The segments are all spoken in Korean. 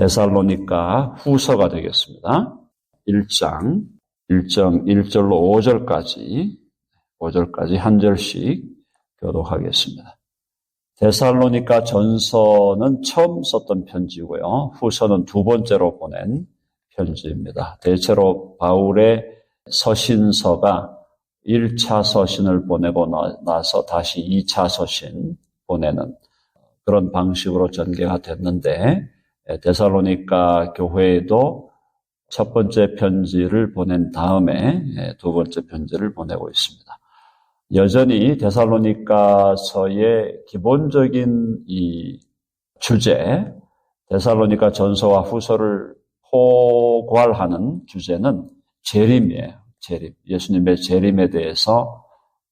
데살로니가 후서가 되겠습니다. 1장 1절로 5절까지 한 절씩 교독하겠습니다. 데살로니가 전서는 처음 썼던 편지고요. 후서는 두 번째로 보낸 편지입니다. 대체로 바울의 서신서가 1차 서신을 보내고 나서 다시 2차 서신 보내는 그런 방식으로 전개가 됐는데, 데살로니가 교회에도 첫 번째 편지를 보낸 다음에 두 번째 편지를 보내고 있습니다. 여전히 데살로니가서의 기본적인 이 주제, 데살로니가 전서와 후서를 포괄하는 주제는 재림이에요. 재림. 예수님의 재림에 대해서,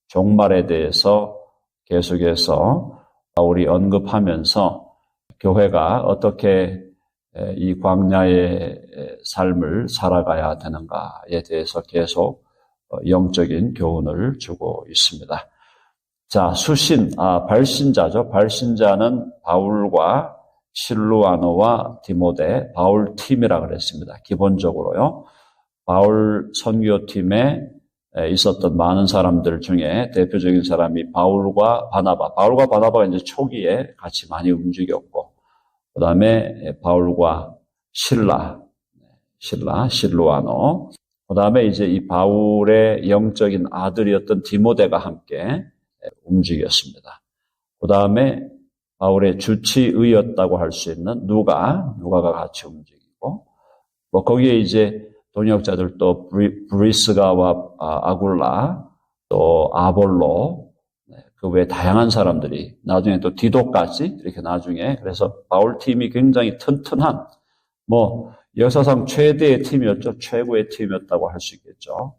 종말에 대해서 계속해서 바울이 언급하면서 교회가 어떻게 이 광야의 삶을 살아가야 되는가에 대해서 계속 영적인 교훈을 주고 있습니다. 자, 발신자죠. 발신자는 바울과 실루아노와 디모데, 바울 팀이라고 그랬습니다. 기본적으로요. 바울 선교팀에 있었던 많은 사람들 중에 대표적인 사람이 바울과 바나바가 이제 초기에 같이 많이 움직였고, 그 다음에 바울과 실루아노, 그 다음에 이제 이 바울의 영적인 아들이었던 디모데가 함께 움직였습니다. 그 다음에 바울의 주치의였다고 할 수 있는 누가가 같이 움직이고, 거기에 이제 동역자들도 브리스가와 아굴라, 또 아볼로, 그 외에 다양한 사람들이, 나중에 또 디도까지, 이렇게 나중에, 그래서 바울 팀이 굉장히 튼튼한, 역사상 최대의 팀이었죠. 최고의 팀이었다고 할 수 있겠죠.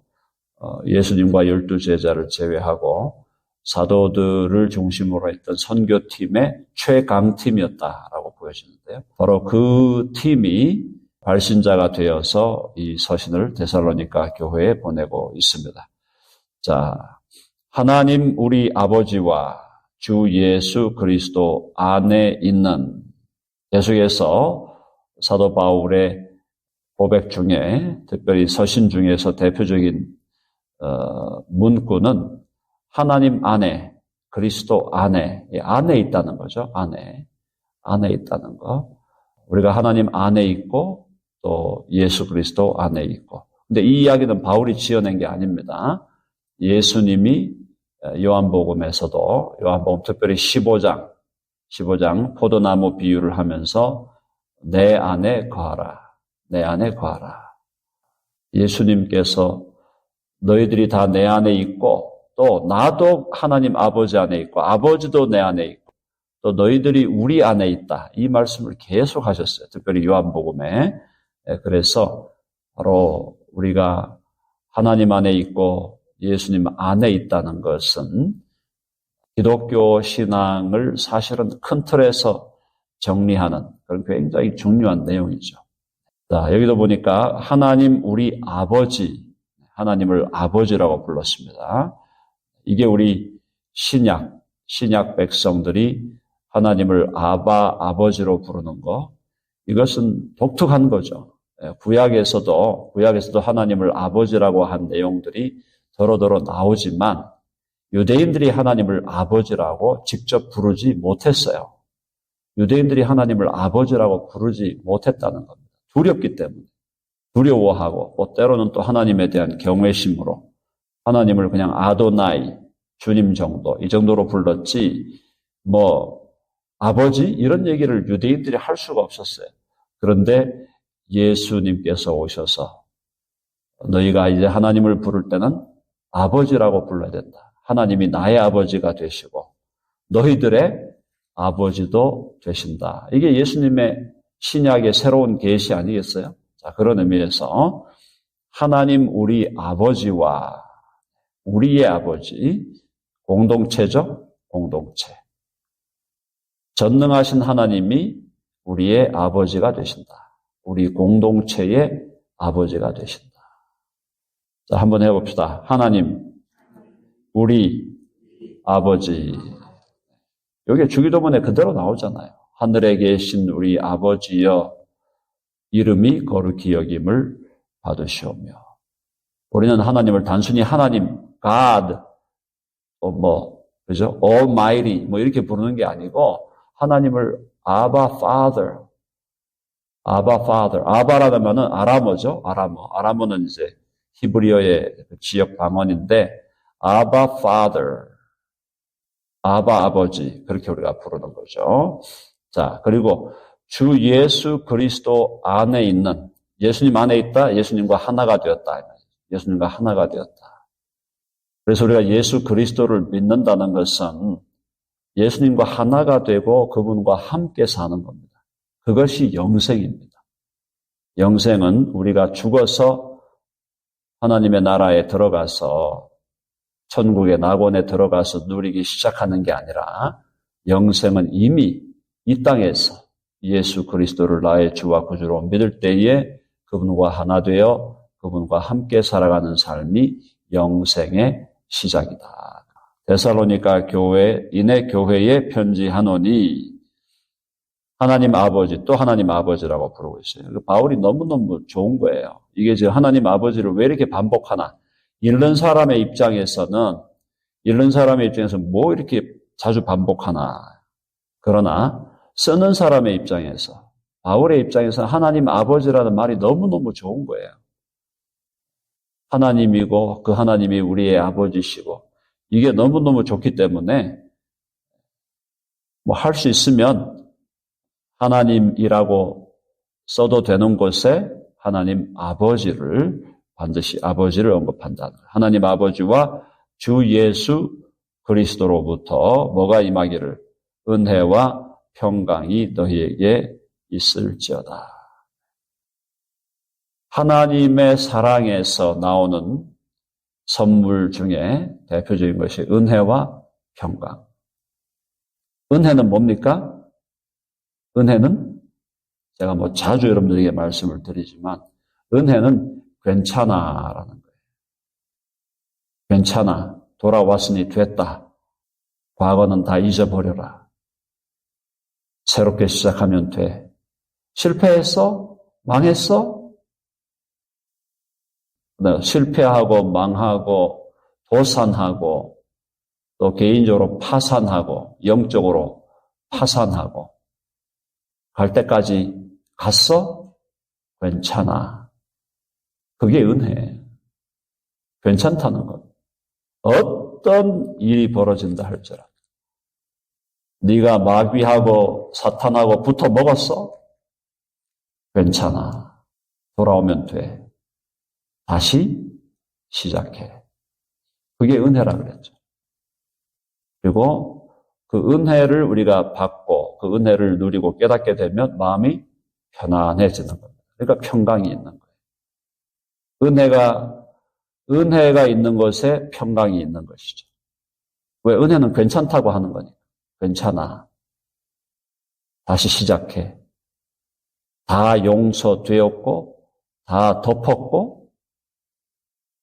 예수님과 12제자를 제외하고, 사도들을 중심으로 했던 선교팀의 최강팀이었다라고 보여지는데요. 바로 그 팀이 발신자가 되어서 이 서신을 데살로니가 교회에 보내고 있습니다. 자, 하나님 우리 아버지와 주 예수 그리스도 안에 있는, 계속해서 사도 바울의 고백 중에, 특별히 서신 중에서 대표적인 문구는 하나님 안에, 그리스도 안에 있다는 거죠. 안에 있다는 거. 우리가 하나님 안에 있고 또 예수 그리스도 안에 있고. 근데 이 이야기는 바울이 지어낸 게 아닙니다. 예수님이 요한복음에서도, 요한복음 특별히 15장 포도나무 비유를 하면서 내 안에 거하라. 예수님께서 너희들이 다 내 안에 있고 또 나도 하나님 아버지 안에 있고 아버지도 내 안에 있고 또 너희들이 우리 안에 있다. 이 말씀을 계속 하셨어요. 특별히 요한복음에. 그래서 바로 우리가 하나님 안에 있고 예수님 안에 있다는 것은 기독교 신앙을 사실은 큰 틀에서 정리하는 그런 굉장히 중요한 내용이죠. 자, 여기도 보니까 하나님 우리 아버지, 하나님을 아버지라고 불렀습니다. 이게 우리 신약 백성들이 하나님을 아버지로 부르는 거, 이것은 독특한 거죠. 구약에서도 하나님을 아버지라고 한 내용들이 더러더러 나오지만 유대인들이 하나님을 아버지라고 직접 부르지 못했어요. 유대인들이 하나님을 아버지라고 부르지 못했다는 겁니다. 두렵기 때문에. 두려워하고 때로는 또 하나님에 대한 경외심으로 하나님을 그냥 아도나이, 주님 정도, 이 정도로 불렀지 아버지 이런 얘기를 유대인들이 할 수가 없었어요. 그런데 예수님께서 오셔서 너희가 이제 하나님을 부를 때는 아버지라고 불러야 된다. 하나님이 나의 아버지가 되시고 너희들의 아버지도 되신다. 이게 예수님의 신약의 새로운 계시 아니겠어요? 자, 그런 의미에서 하나님 우리 아버지와 우리의 아버지, 공동체죠? 공동체. 전능하신 하나님이 우리의 아버지가 되신다. 우리 공동체의 아버지가 되신다. 자, 한번 해봅시다. 하나님, 우리 아버지. 여기 주기도문에 그대로 나오잖아요. 하늘에 계신 우리 아버지여, 이름이 거룩히 여김을 받으시오며. 우리는 하나님을 단순히 하나님, God, 그죠? Almighty, 이렇게 부르는 게 아니고, 하나님을 Abba Father, 아바라는 말은 아람어죠. 아람어는 이제 히브리어의 지역 방언인데, Abba Father, 아바 아버지, 그렇게 우리가 부르는 거죠. 자, 그리고 주 예수 그리스도 안에 있는, 예수님 안에 있다, 예수님과 하나가 되었다. 예수님과 하나가 되었다. 그래서 우리가 예수 그리스도를 믿는다는 것은 예수님과 하나가 되고 그분과 함께 사는 겁니다. 그것이 영생입니다. 영생은 우리가 죽어서 하나님의 나라에 들어가서 천국의 낙원에 들어가서 누리기 시작하는 게 아니라 영생은 이미 이 땅에서 예수 그리스도를 나의 주와 구주로 믿을 때에 그분과 하나 되어 그분과 함께 살아가는 삶이 영생의 시작이다. 데살로니가 교회, 이내 교회에 편지하노니 하나님 아버지, 또 하나님 아버지라고 부르고 있어요. 바울이 너무너무 좋은 거예요. 이게 지금 하나님 아버지를 왜 이렇게 반복하나? 읽는 사람의 입장에서는 뭐 이렇게 자주 반복하나? 그러나 쓰는 사람의 입장에서, 바울의 입장에서 하나님 아버지라는 말이 너무너무 좋은 거예요. 하나님이고 그 하나님이 우리의 아버지시고 이게 너무너무 좋기 때문에 할 수 있으면 하나님이라고 써도 되는 곳에 하나님 아버지를 반드시 아버지를 언급한다. 하나님 아버지와 주 예수 그리스도로부터 뭐가 임하기를 은혜와 평강이 너희에게 있을지어다. 하나님의 사랑에서 나오는 선물 중에 대표적인 것이 은혜와 평강. 은혜는 뭡니까? 은혜는 제가 자주 여러분들에게 말씀을 드리지만 은혜는 괜찮아라는 거예요. 괜찮아. 돌아왔으니 됐다. 과거는 다 잊어버려라. 새롭게 시작하면 돼. 실패했어? 망했어? 실패하고 망하고 도산하고 또 개인적으로 파산하고 영적으로 파산하고 갈 때까지 갔어? 괜찮아. 그게 은혜예요. 괜찮다는 것. 어떤 일이 벌어진다 할지라도 네가 마귀하고 사탄하고 붙어 먹었어? 괜찮아. 돌아오면 돼. 다시 시작해. 그게 은혜라 그랬죠. 그리고 그 은혜를 우리가 받고 그 은혜를 누리고 깨닫게 되면 마음이 편안해지는 겁니다. 그러니까 평강이 있는 거예요. 은혜가 있는 곳에 평강이 있는 것이죠. 왜? 은혜는 괜찮다고 하는 거니까. 괜찮아. 다시 시작해. 다 용서되었고, 다 덮었고,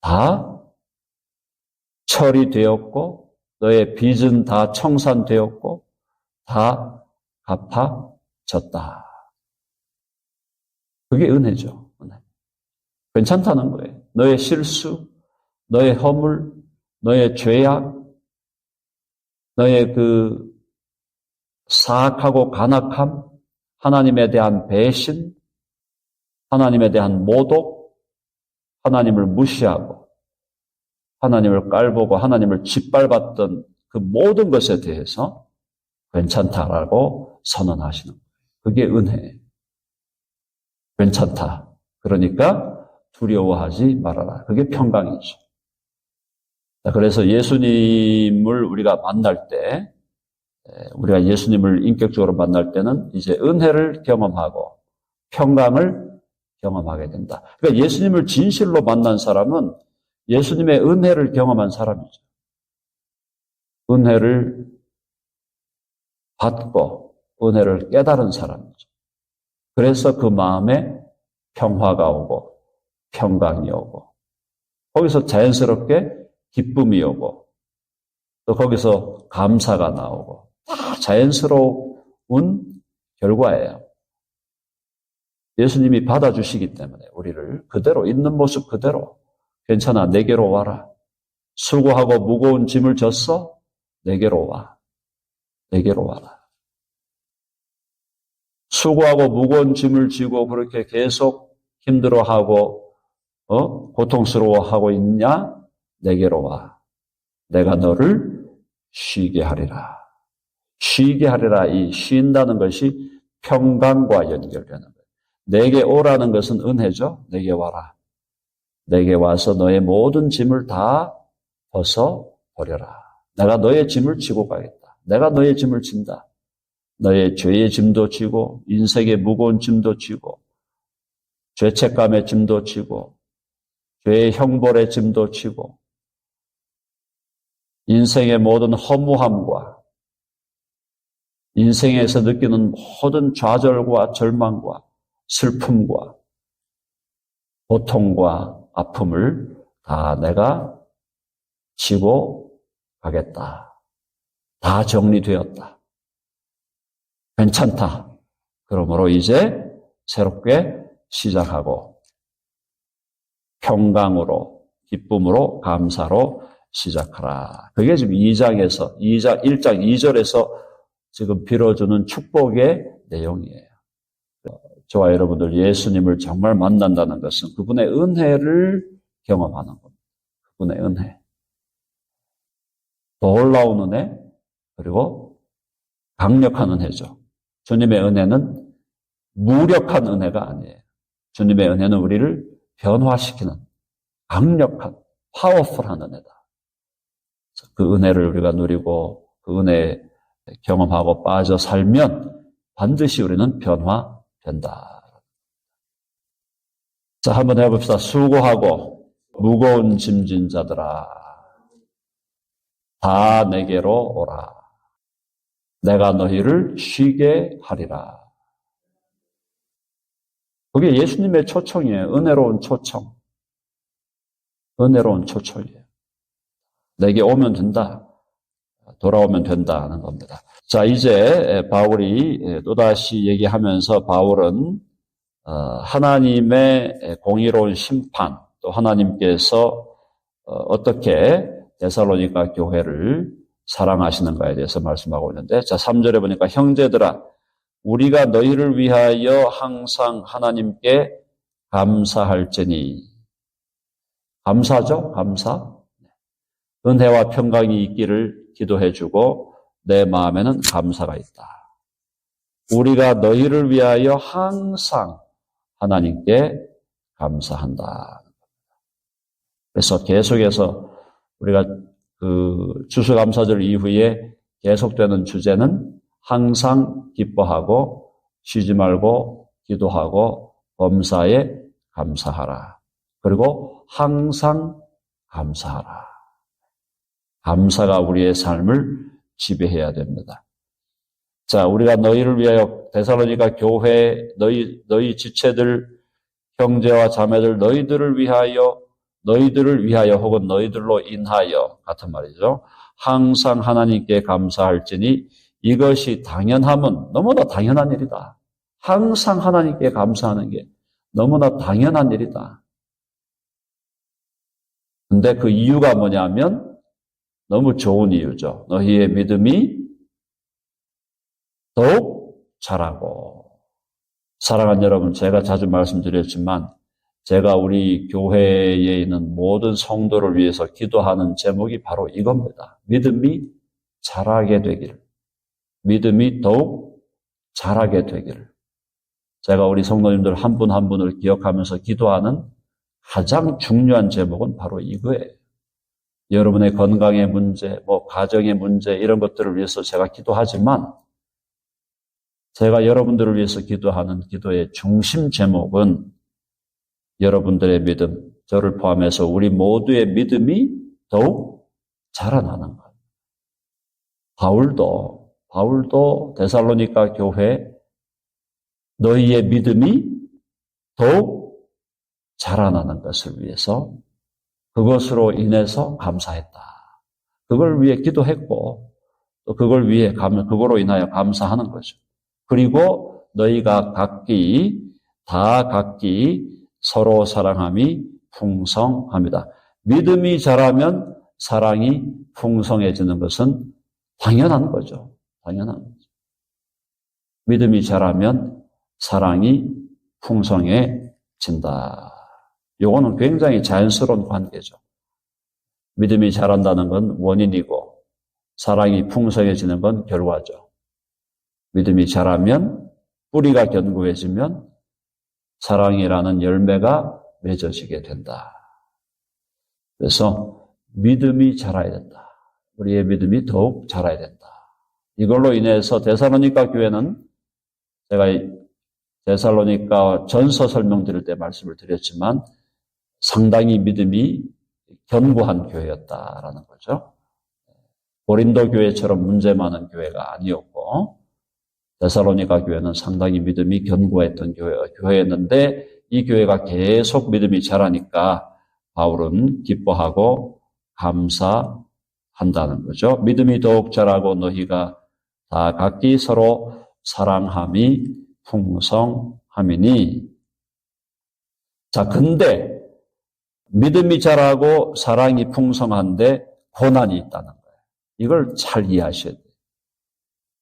다 처리되었고, 너의 빚은 다 청산되었고, 다 갚아졌다. 그게 은혜죠. 은혜. 괜찮다는 거예요. 너의 실수, 너의 허물, 너의 죄악, 너의 그 사악하고 간악함, 하나님에 대한 배신, 하나님에 대한 모독, 하나님을 무시하고 하나님을 깔보고 하나님을 짓밟았던 그 모든 것에 대해서 괜찮다라고 선언하시는 거예요. 그게 은혜예요. 괜찮다. 그러니까 두려워하지 말아라. 그게 평강이죠. 그래서 예수님을 우리가 만날 때, 우리가 예수님을 인격적으로 만날 때는 이제 은혜를 경험하고 평강을 경험하게 된다. 그러니까 예수님을 진실로 만난 사람은 예수님의 은혜를 경험한 사람이죠. 은혜를 받고 은혜를 깨달은 사람이죠. 그래서 그 마음에 평화가 오고 평강이 오고 거기서 자연스럽게 기쁨이 오고 또 거기서 감사가 나오고 다 자연스러운 결과예요. 예수님이 받아주시기 때문에 우리를 그대로 있는 모습 그대로 괜찮아 내게로 와라. 수고하고 무거운 짐을 졌어? 내게로 와. 내게로 와라. 수고하고 무거운 짐을 지고 그렇게 계속 힘들어하고 고통스러워하고 있냐? 내게로 와. 내가 너를 쉬게 하리라. 쉬게 하리라. 이 쉰다는 것이 평강과 연결되는 거예요. 내게 오라는 것은 은혜죠. 내게 와라. 내게 와서 너의 모든 짐을 다 벗어버려라. 내가 너의 짐을 지고 가겠다. 내가 너의 짐을 진다. 너의 죄의 짐도 지고 인생의 무거운 짐도 지고 죄책감의 짐도 지고 죄의 형벌의 짐도 지고 인생의 모든 허무함과 인생에서 느끼는 모든 좌절과 절망과 슬픔과 고통과 아픔을 다 내가 지고 가겠다. 다 정리되었다. 괜찮다. 그러므로 이제 새롭게 시작하고 평강으로 기쁨으로 감사로 시작하라. 그게 지금 1장 2절에서 지금 빌어주는 축복의 내용이에요. 저와 여러분들 예수님을 정말 만난다는 것은 그분의 은혜를 경험하는 겁니다. 그분의 은혜. 놀라운 은혜 그리고 강력한 은혜죠. 주님의 은혜는 무력한 은혜가 아니에요. 주님의 은혜는 우리를 변화시키는 강력한 파워풀한 은혜다. 그 은혜를 우리가 누리고 그 은혜 경험하고 빠져 살면 반드시 우리는 변화된다. 자, 한번 해봅시다. 수고하고 무거운 짐진 자들아 다 내게로 오라. 내가 너희를 쉬게 하리라. 그게 예수님의 초청이에요. 은혜로운 초청. 은혜로운 초청이에요. 내게 오면 된다. 돌아오면 된다는 겁니다. 자, 이제 바울이 또다시 얘기하면서 바울은 하나님의 공의로운 심판, 또 하나님께서 어떻게 데살로니가 교회를 사랑하시는가에 대해서 말씀하고 있는데, 자, 3절에 보니까 형제들아, 우리가 너희를 위하여 항상 하나님께 감사할지니. 감사죠? 감사. 은혜와 평강이 있기를 기도해주고 내 마음에는 감사가 있다. 우리가 너희를 위하여 항상 하나님께 감사한다. 그래서 계속해서 우리가 그 추수감사절 이후에 계속되는 주제는 항상 기뻐하고 쉬지 말고 기도하고 범사에 감사하라. 그리고 항상 감사하라. 감사가 우리의 삶을 지배해야 됩니다. 자, 우리가 너희를 위하여 데살로니가 교회 너희 지체들 형제와 자매들 너희들을 위하여 혹은 너희들로 인하여 같은 말이죠. 항상 하나님께 감사할지니 이것이 당연함은 너무나 당연한 일이다. 항상 하나님께 감사하는 게 너무나 당연한 일이다. 근데 그 이유가 뭐냐면 너무 좋은 이유죠. 너희의 믿음이 더욱 자라고. 사랑하는 여러분, 제가 자주 말씀드렸지만 제가 우리 교회에 있는 모든 성도를 위해서 기도하는 제목이 바로 이겁니다. 믿음이 자라게 되기를. 믿음이 더욱 자라게 되기를. 제가 우리 성도님들 한 분 한 분을 기억하면서 기도하는 가장 중요한 제목은 바로 이거예요. 여러분의 건강의 문제, 가정의 문제 이런 것들을 위해서 제가 기도하지만 제가 여러분들을 위해서 기도하는 기도의 중심 제목은 여러분들의 믿음, 저를 포함해서 우리 모두의 믿음이 더욱 자라나는 것. 바울도 데살로니가 교회 너희의 믿음이 더욱 자라나는 것을 위해서 그것으로 인해서 감사했다. 그걸 위해 기도했고 또 그걸로 인하여 감사하는 거죠. 그리고 너희가 각기 다 각기 서로 사랑함이 풍성합니다. 믿음이 자라면 사랑이 풍성해지는 것은 당연한 거죠. 당연한 거죠. 믿음이 자라면 사랑이 풍성해진다. 이거는 굉장히 자연스러운 관계죠. 믿음이 자란다는 건 원인이고 사랑이 풍성해지는 건 결과죠. 믿음이 자라면 뿌리가 견고해지면 사랑이라는 열매가 맺어지게 된다. 그래서 믿음이 자라야 된다. 우리의 믿음이 더욱 자라야 된다. 이걸로 인해서 데살로니가 교회는 제가 데살로니가 전서 설명드릴 때 말씀을 드렸지만 상당히 믿음이 견고한 교회였다라는 거죠. 고린도 교회처럼 문제 많은 교회가 아니었고 데살로니가 교회는 상당히 믿음이 견고했던 교회였는데 이 교회가 계속 믿음이 자라니까 바울은 기뻐하고 감사한다는 거죠. 믿음이 더욱 자라고 너희가 다 각기 서로 사랑함이 풍성함이니. 자, 근데 믿음이 자라고 사랑이 풍성한데 고난이 있다는 거예요. 이걸 잘 이해하셔야 돼요.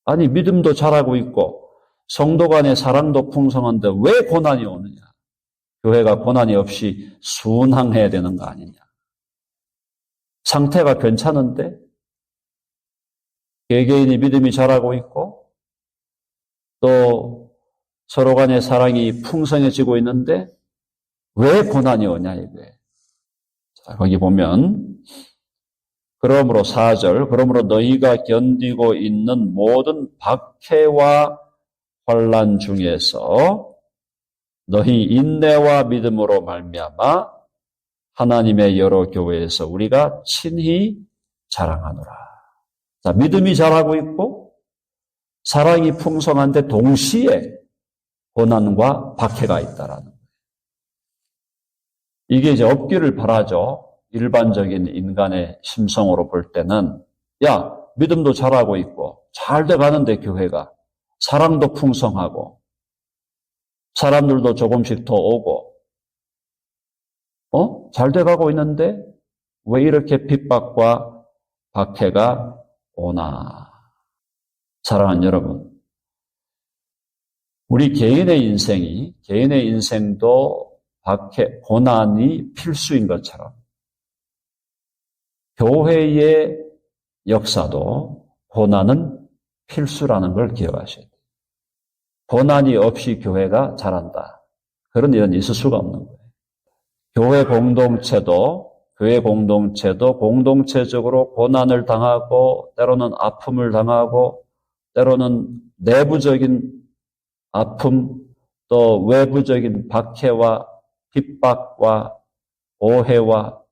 아니, 믿음도 자라고 있고 성도 간의 사랑도 풍성한데 왜 고난이 오느냐? 교회가 고난이 없이 순항해야 되는 거 아니냐? 상태가 괜찮은데 개개인이 믿음이 자라고 있고 또 서로 간의 사랑이 풍성해지고 있는데 왜 고난이 오냐 이게. 자, 거기 보면 그러므로 4절 그러므로 너희가 견디고 있는 모든 박해와 환난 중에서 너희 인내와 믿음으로 말미암아 하나님의 여러 교회에서 우리가 친히 자랑하노라. 자, 믿음이 자라고 있고 사랑이 풍성한데 동시에 고난과 박해가 있다라는 거예요. 이게 이제 없기를 바라죠. 일반적인 인간의 심성으로 볼 때는 야, 믿음도 자라고 있고 잘 돼가는데 교회가 사랑도 풍성하고 사람들도 조금씩 더 오고 잘 돼가고 있는데 왜 이렇게 핍박과 박해가 오나. 사랑하는 여러분, 우리 개인의 인생도 박해, 고난이 필수인 것처럼 교회의 역사도 고난은 필수라는 걸 기억하셔야 돼요. 고난이 없이 교회가 자란다. 그런 일은 있을 수가 없는 거예요. 교회 공동체도 공동체적으로 고난을 당하고 때로는 아픔을 당하고 때로는 내부적인 아픔 또 외부적인 박해와 핍박과 오해와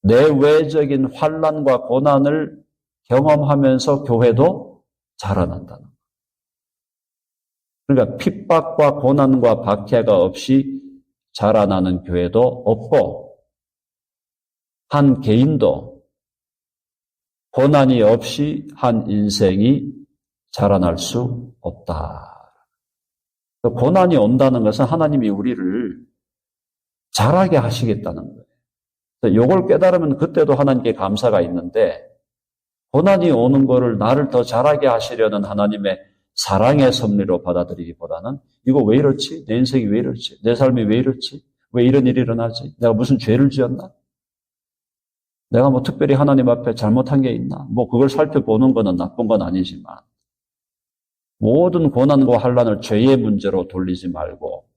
내외적인 환난과 고난을 경험하면서 교회도 자라난다는 거예요. 그러니까 핍박과 고난과 박해가 없이 자라나는 교회도 없고 한 개인도 고난이 없이 한 인생이 자라날 수 없다. 고난이 온다는 것은 하나님이 우리를 자라게 하시겠다는 거예요. 이걸 깨달으면 그때도 하나님께 감사가 있는데 고난이 오는 거를 나를 더 자라게 하시려는 하나님의 사랑의 섭리로 받아들이기보다는 이거 왜 이렇지? 내 인생이 왜 이렇지? 내 삶이 왜 이렇지? 왜 이런 일이 일어나지? 내가 무슨 죄를 지었나? 내가 뭐 특별히 하나님 앞에 잘못한 게 있나? 뭐 그걸 살펴보는 거는 나쁜 건 아니지만 모든 고난과 환난을 죄의 문제로 돌리지 말고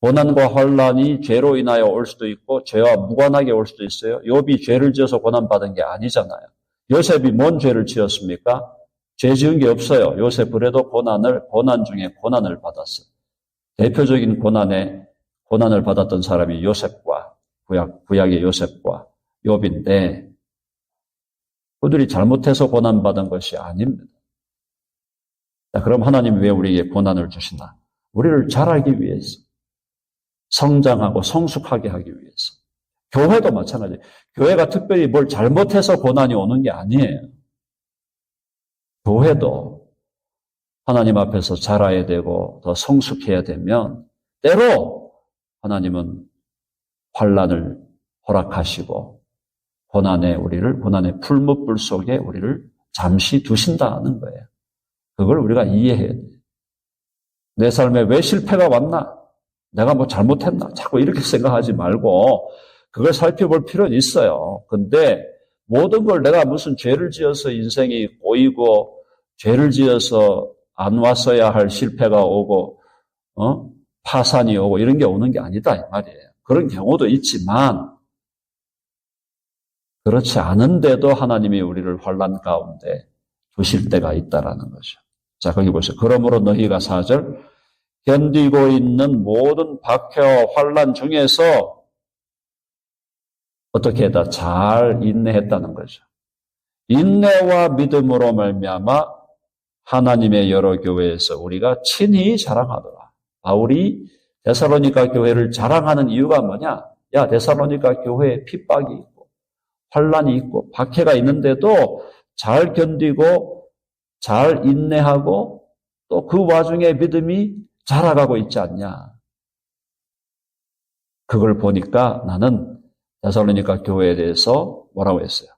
고난과 환난이 죄로 인하여 올 수도 있고 죄와 무관하게 올 수도 있어요. 욥이 죄를 지어서 고난받은 게 아니잖아요. 요셉이 뭔 죄를 지었습니까? 죄 지은 게 없어요. 요셉 그래도 고난 중에 고난을 받았어요. 대표적인 고난을 받았던 사람이 요셉과 구약의 요셉과 욥인데 그들이 잘못해서 고난받은 것이 아닙니다. 자, 그럼 하나님이 왜 우리에게 고난을 주시나? 우리를 자라기 위해서, 성장하고 성숙하게 하기 위해서. 교회도 마찬가지예요. 교회가 특별히 뭘 잘못해서 고난이 오는 게 아니에요. 교회도 하나님 앞에서 자라야 되고 더 성숙해야 되면 때로 하나님은 환난을 허락하시고 고난의 풀무불 속에 우리를 잠시 두신다는 거예요. 그걸 우리가 이해해야 돼요. 내 삶에 왜 실패가 왔나? 내가 뭐 잘못했나? 자꾸 이렇게 생각하지 말고 그걸 살펴볼 필요는 있어요. 근데 모든 걸 내가 무슨 죄를 지어서 인생이 꼬이고 죄를 지어서 안 왔어야 할 실패가 오고 파산이 오고 이런 게 오는 게 아니다 이 말이에요. 그런 경우도 있지만 그렇지 않은데도 하나님이 우리를 환난 가운데 두실 때가 있다라는 거죠. 자, 거기 보세요. 그러므로 너희가 4절 견디고 있는 모든 박해와 환난 중에서 어떻게 했다? 잘 인내했다는 거죠. 인내와 믿음으로 말미암아 하나님의 여러 교회에서 우리가 친히 자랑하더라. 바울이 데살로니가 교회를 자랑하는 이유가 뭐냐? 야, 데살로니가 교회에 핍박이 있고 환난이 있고 박해가 있는데도 잘 견디고 잘 인내하고 또 그 와중에 믿음이 자라가고 있지 않냐. 그걸 보니까 나는 데살로니가 교회에 대해서 뭐라고 했어요?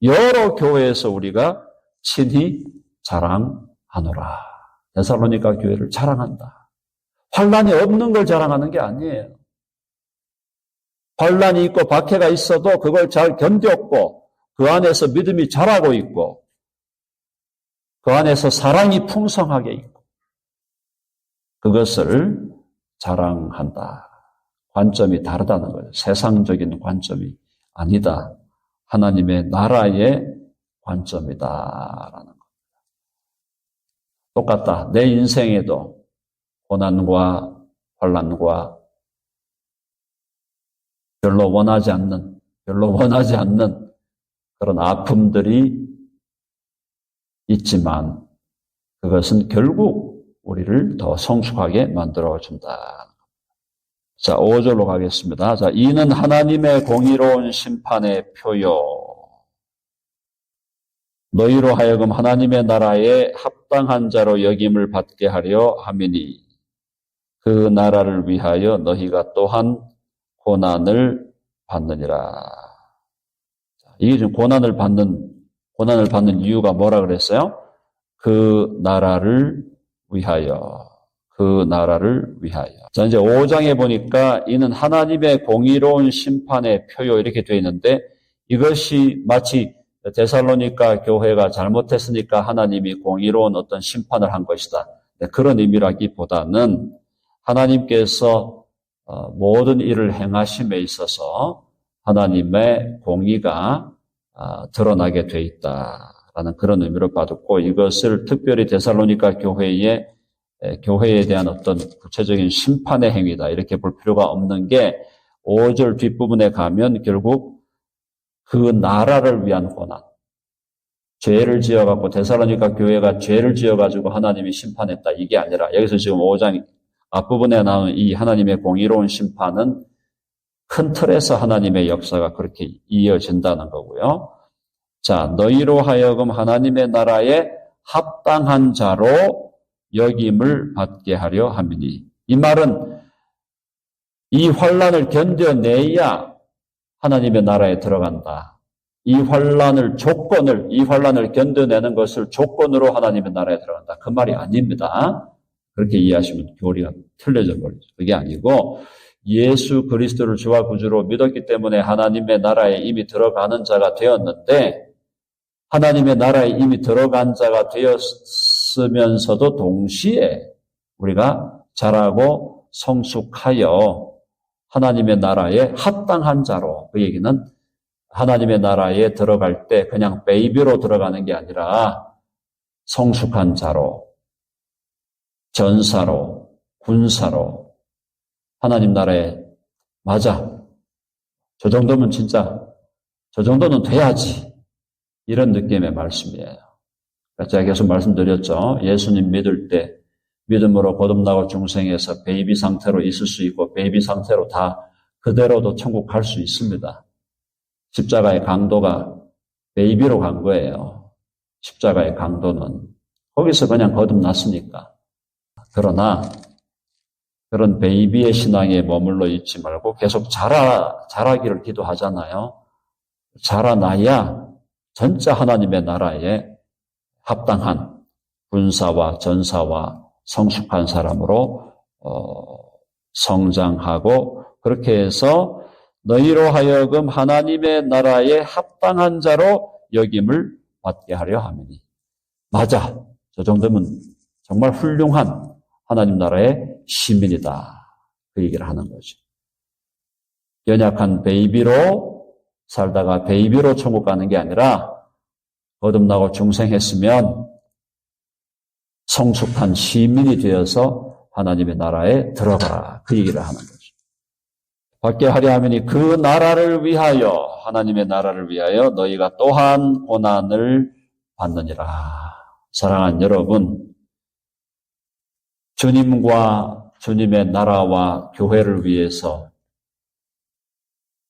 여러 교회에서 우리가 친히 자랑하노라. 데살로니가 교회를 자랑한다. 환난이 없는 걸 자랑하는 게 아니에요. 환난이 있고 박해가 있어도 그걸 잘 견뎠고 그 안에서 믿음이 자라고 있고 그 안에서 사랑이 풍성하게 있고 그것을 자랑한다. 관점이 다르다는 거예요. 세상적인 관점이 아니다. 하나님의 나라의 관점이다라는 겁니다. 똑같다. 내 인생에도 고난과 환난과 별로 원하지 않는 그런 아픔들이 있지만 그것은 결국 우리를 더 성숙하게 만들어준다. 자, 5절로 가겠습니다. 자, 이는 하나님의 공의로운 심판의 표요. 너희로 하여금 하나님의 나라에 합당한 자로 여김을 받게 하려 함이니 그 나라를 위하여 너희가 또한 고난을 받느니라. 이게 지금 고난을 받는 이유가 뭐라 그랬어요? 그 나라를 위하여. 자, 이제 5장에 보니까 이는 하나님의 공의로운 심판의 표요 이렇게 되어 있는데 이것이 마치 데살로니가 교회가 잘못했으니까 하나님이 공의로운 어떤 심판을 한 것이다. 그런 의미라기보다는 하나님께서 모든 일을 행하심에 있어서 하나님의 공의가 드러나게 돼 있다라는 그런 의미로 받았고 이것을 특별히 데살로니가 교회에 대한 어떤 구체적인 심판의 행위다 이렇게 볼 필요가 없는 게 5절 뒷부분에 가면 결국 그 나라를 위한 고난, 죄를 지어갖고 데살로니가 교회가 죄를 지어가지고 하나님이 심판했다 이게 아니라 여기서 지금 5장 앞부분에 나오는 이 하나님의 공의로운 심판은 큰 틀에서 하나님의 역사가 그렇게 이어진다는 거고요. 자, 너희로 하여금 하나님의 나라에 합당한 자로 여김을 받게 하려 함이니 이 말은 이 환난을 견뎌내야 하나님의 나라에 들어간다. 이 환난을 견뎌내는 것을 조건으로 하나님의 나라에 들어간다. 그 말이 아닙니다. 그렇게 이해하시면 교리가 틀려져 버리죠. 그게 아니고 예수 그리스도를 주와 구주로 믿었기 때문에 하나님의 나라에 이미 들어가는 자가 되었는데 하나님의 나라에 이미 들어간 자가 되었으면서도 동시에 우리가 자라고 성숙하여 하나님의 나라에 합당한 자로 그 얘기는 하나님의 나라에 들어갈 때 그냥 베이비로 들어가는 게 아니라 성숙한 자로 전사로 군사로 하나님 나라에 맞아. 저 정도면 저 정도는 돼야지. 이런 느낌의 말씀이에요. 제가 계속 말씀드렸죠. 예수님 믿을 때 믿음으로 거듭나고 중생에서 베이비 상태로 있을 수 있고 베이비 상태로 다 그대로도 천국 갈 수 있습니다. 십자가의 강도가 베이비로 간 거예요. 십자가의 강도는. 거기서 그냥 거듭났으니까. 그러나 그런 베이비의 신앙에 머물러 있지 말고 계속 자라기를 기도하잖아요. 자라나야 진짜 하나님의 나라에 합당한 군사와 전사와 성숙한 사람으로 성장하고 그렇게 해서 너희로 하여금 하나님의 나라에 합당한 자로 여김을 받게 하려 함이니. 맞아. 저 정도면 정말 훌륭한 하나님 나라의 시민이다. 그 얘기를 하는 거죠. 연약한 베이비로 살다가 베이비로 천국 가는 게 아니라 거듭나고 중생했으면 성숙한 시민이 되어서 하나님의 나라에 들어가라. 그 얘기를 하는 거죠. 받게 하려 하면이 그 나라를 위하여 하나님의 나라를 위하여 너희가 또한 고난을 받느니라. 사랑하는 여러분, 주님과 주님의 나라와 교회를 위해서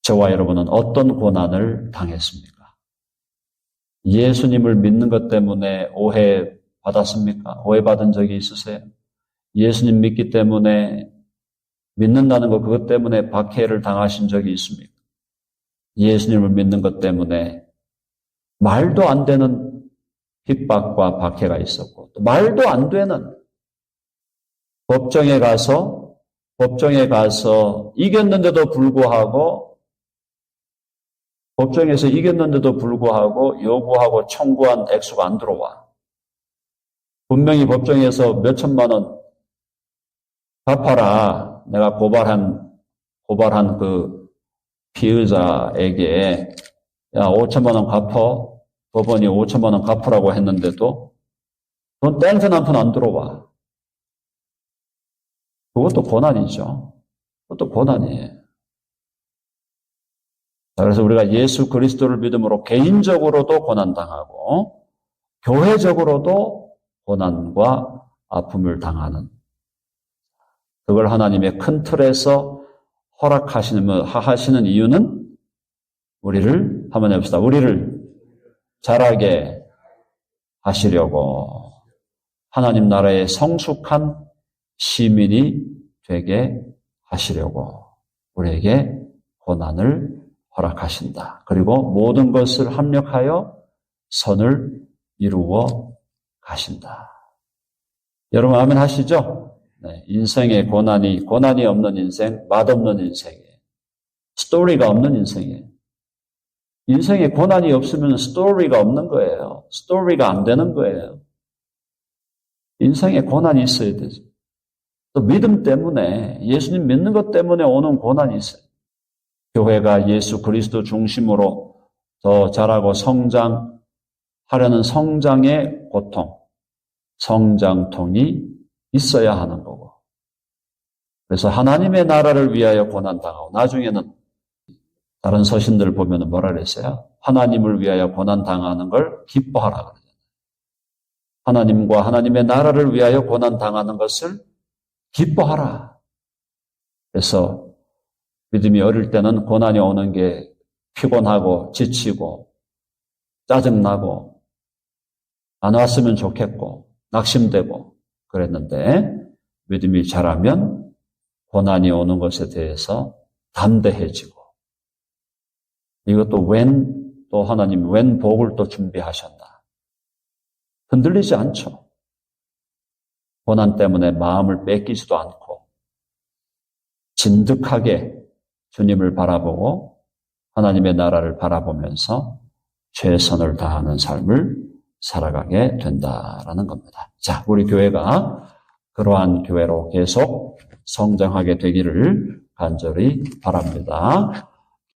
저와 여러분은 어떤 고난을 당했습니까? 예수님을 믿는 것 때문에 오해받았습니까? 오해받은 적이 있으세요? 예수님 믿기 때문에 믿는다는 것 그것 때문에 박해를 당하신 적이 있습니까? 예수님을 믿는 것 때문에 말도 안 되는 핍박과 박해가 있었고 또 말도 안 되는 법정에 가서 이겼는데도 불구하고 법정에서 이겼는데도 불구하고 요구하고 청구한 액수가 안 들어와. 분명히 법정에서 몇 천만 원 갚아라. 내가 고발한 그 피의자에게 야 5천만 원 갚어. 법원이 5천만 원 갚으라고 했는데도 돈 땡전 한 푼 안 들어와. 그것도 고난이죠. 그것도 고난이에요. 그래서 우리가 예수 그리스도를 믿음으로 개인적으로도 고난당하고 교회적으로도 고난과 아픔을 당하는 그걸 하나님의 큰 틀에서 허락하시는 이유는 우리를 한번 해봅시다. 우리를 자라게 하시려고 하나님 나라의 성숙한 시민이 되게 하시려고 우리에게 고난을 허락하신다. 그리고 모든 것을 합력하여 선을 이루어 가신다. 여러분 아멘 하시죠? 네, 인생의 고난이 없는 인생, 맛없는 인생이에요. 스토리가 없는 인생이에요. 인생에 고난이 없으면 스토리가 없는 거예요. 스토리가 안 되는 거예요. 인생에 고난이 있어야 되죠. 또 믿음 때문에 예수님 믿는 것 때문에 오는 고난이 있어요. 교회가 예수 그리스도 중심으로 더 자라고 성장하려는 성장의 고통, 성장통이 있어야 하는 거고. 그래서 하나님의 나라를 위하여 고난당하고 나중에는 다른 서신들 보면 뭐라 그랬어요? 하나님을 위하여 고난당하는 걸 기뻐하라 그러잖아요. 하나님과 하나님의 나라를 위하여 고난당하는 것을 기뻐하라. 그래서 믿음이 어릴 때는 고난이 오는 게 피곤하고 지치고 짜증나고 안 왔으면 좋겠고 낙심되고 그랬는데 믿음이 자라면 고난이 오는 것에 대해서 담대해지고 이것도 또 하나님 웬 복을 또 준비하셨나. 흔들리지 않죠. 고난 때문에 마음을 뺏기지도 않고 진득하게 주님을 바라보고 하나님의 나라를 바라보면서 최선을 다하는 삶을 살아가게 된다라는 겁니다. 자, 우리 교회가 그러한 교회로 계속 성장하게 되기를 간절히 바랍니다.